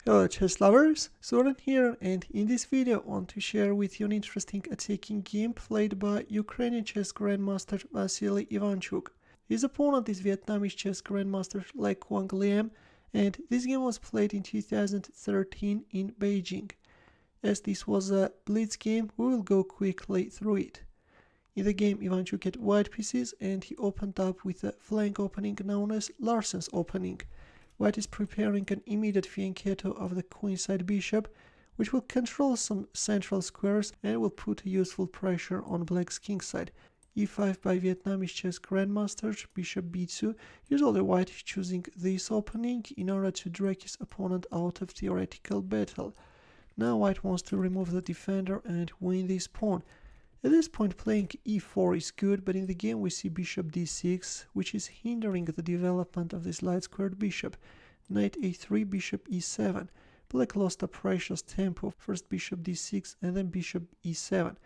Hello chess lovers, Suren here, and in this video I want to share with you an interesting attacking game played by Ukrainian chess grandmaster Vassily Ivanchuk. His opponent is Vietnamese chess grandmaster like Quang Liem, and this game was played in 2013 in Beijing. As this was a blitz game, we will go quickly through it. In the game, Ivanchuk had white pieces and he opened up with a flank opening known as Larsen's opening. White is preparing an immediate fianchetto of the queenside bishop, which will control some central squares and will put a useful pressure on black's kingside. E5 by Vietnamese chess grandmaster, bishop b2. Usually white is choosing this opening in order to drag his opponent out of theoretical battle. Now white wants to remove the defender and win this pawn. At this point playing e4 is good, but in the game we see bishop d6, which is hindering the development of this light squared bishop. Knight a3, bishop e7. Black lost a precious tempo, first bishop d6 and then bishop e7.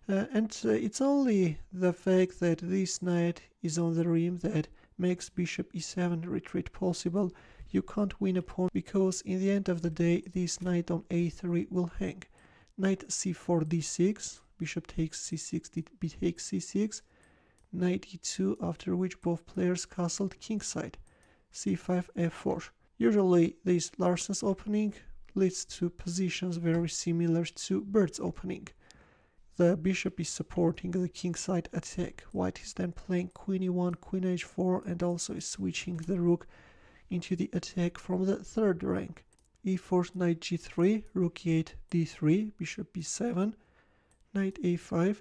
It's only the fact that this knight is on the rim that makes bishop e7 retreat possible. You can't win a pawn because in the end of the day this knight on a3 will hang. Knight c4 d6. Bishop takes c6, b takes c6, knight e2, after which both players castled kingside, c5, f4. Usually this Larsen's opening leads to positions very similar to bird's opening. The bishop is supporting the kingside attack. White is then playing queen e1, queen h4, and also is switching the rook into the attack from the third rank. e4, knight g3, rook e8, d3, bishop b7, knight a5.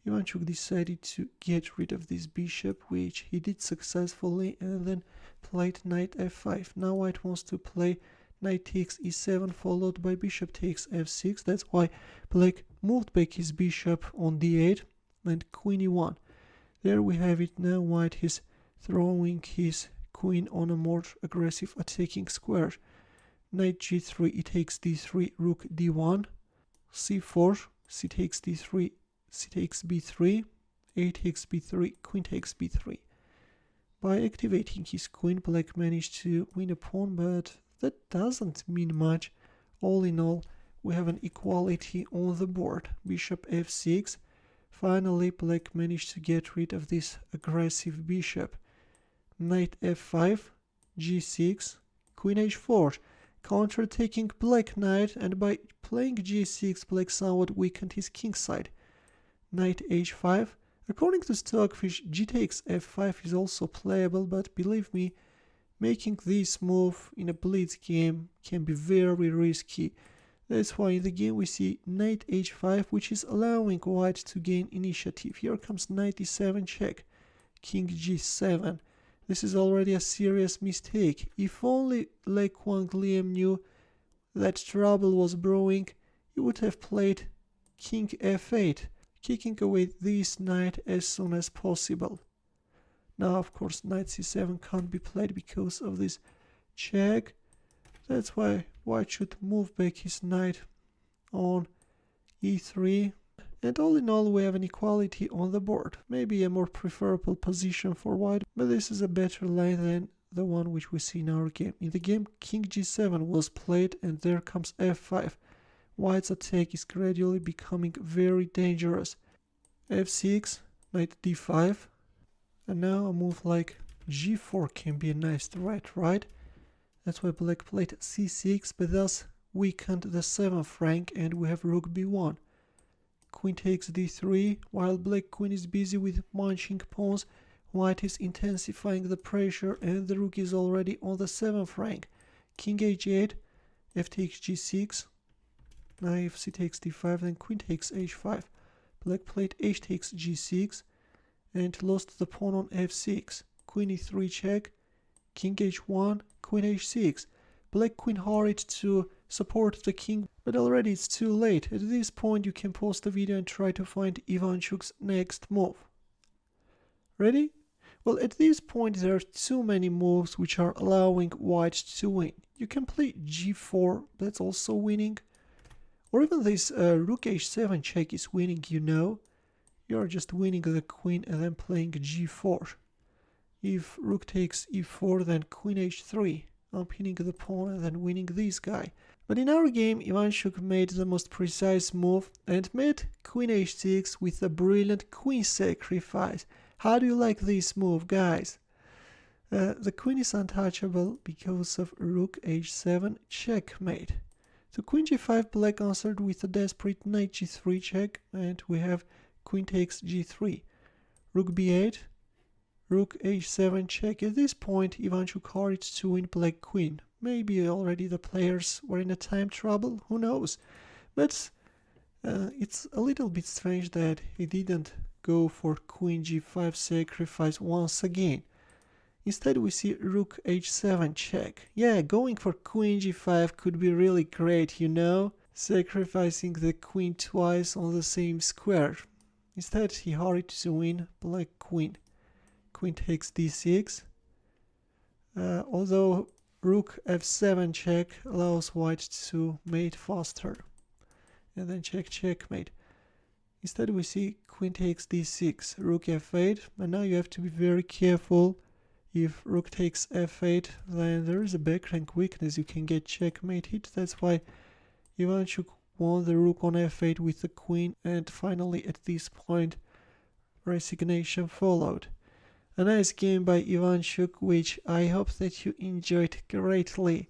Ivanchuk decided to get rid of this bishop, which he did successfully, and then played knight f5. Now white wants to play knight takes e7 followed by bishop takes f6. That's why black moved back his bishop on d8 and queen e1. There we have it. Now white is throwing his queen on a more aggressive attacking square. Knight g3, e takes d3, rook d1, c4, c takes d3, c takes b3, a takes b3, queen takes b3. By activating his queen, black managed to win a pawn, but that doesn't mean much. All in all, we have an equality on the board. Bishop f6. Finally, black managed to get rid of this aggressive bishop. Knight f5, g6, queen h4. Counter-attacking black knight, and by playing g6, black somewhat weakened his kingside. Knight h5. According to Stockfish, g takes f5 is also playable, but believe me, making this move in a blitz game can be very risky. That's why in the game we see knight h5, which is allowing white to gain initiative. Here comes knight e7 check, king g7. This is already a serious mistake. If only like Quang Liem knew that trouble was brewing, he would have played king f8, kicking away this knight as soon as possible. Now of course knight c7 can't be played because of this check. That's why white should move back his knight on e3. And all in all, we have an equality on the board. Maybe a more preferable position for white, but this is a better line than the one which we see in our game. In the game, king g7 was played, and there comes f5. White's attack is gradually becoming very dangerous. f6, knight d5, and now a move like g4 can be a nice threat, right? That's why black played c6, but thus weakened the 7th rank, and we have rook b1. Queen takes d3. While black queen is busy with munching pawns, white is intensifying the pressure, and the rook is already on the 7th rank. King h8, f takes g6. Now if c takes d5, then queen takes h5. Black played h takes g6 and lost the pawn on f6. Queen e3 check, king h1, queen h6. Black queen hurried to support the king, but already it's too late. At this point you can pause the video and try to find Ivanchuk's next move. Ready? Well, at this point there are too many moves which are allowing white to win. You can play g4, that's also winning. Or even this rook h7 check is winning, you know. You are just winning the queen and then playing g4. If rook takes e4, then queen h3. I'm pinning the pawn and then winning this guy. But in our game, Ivanchuk made the most precise move and met Queen h6 with a brilliant queen sacrifice. How do you like this move, guys? The queen is untouchable because of rook h7 checkmate. So queen g5, black answered with a desperate knight g3 check, and we have queen takes g3. Rook b8, rook h7 check. At this point, Ivanchuk hurried to win black queen. Maybe already the players were in a time trouble, who knows. But it's a little bit strange that he didn't go for queen g5 sacrifice once again. Instead we see rook h7 check. Yeah, going for queen g5 could be really great, you know, sacrificing the queen twice on the same square. Instead he hurried to win black queen. Queen takes d6. Although rook f7 check allows white to mate faster. And then check checkmate. Instead we see queen takes d6, rook f8, and now you have to be very careful. If rook takes f8, then there is a backrank weakness, you can get checkmated. That's why Ivanchuk won the rook on f8 with the queen, and finally at this point resignation followed. A nice game by Ivanchuk, which I hope that you enjoyed greatly.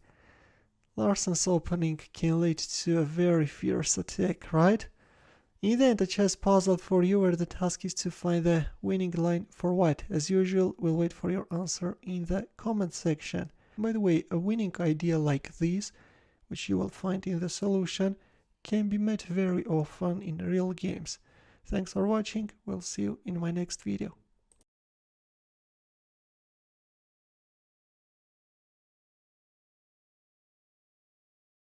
Larsen's opening can lead to a very fierce attack, right? In the end, a chess puzzle for you where the task is to find the winning line for white. As usual, we'll wait for your answer in the comment section. By the way, a winning idea like this, which you will find in the solution, can be met very often in real games. Thanks for watching, we'll see you in my next video.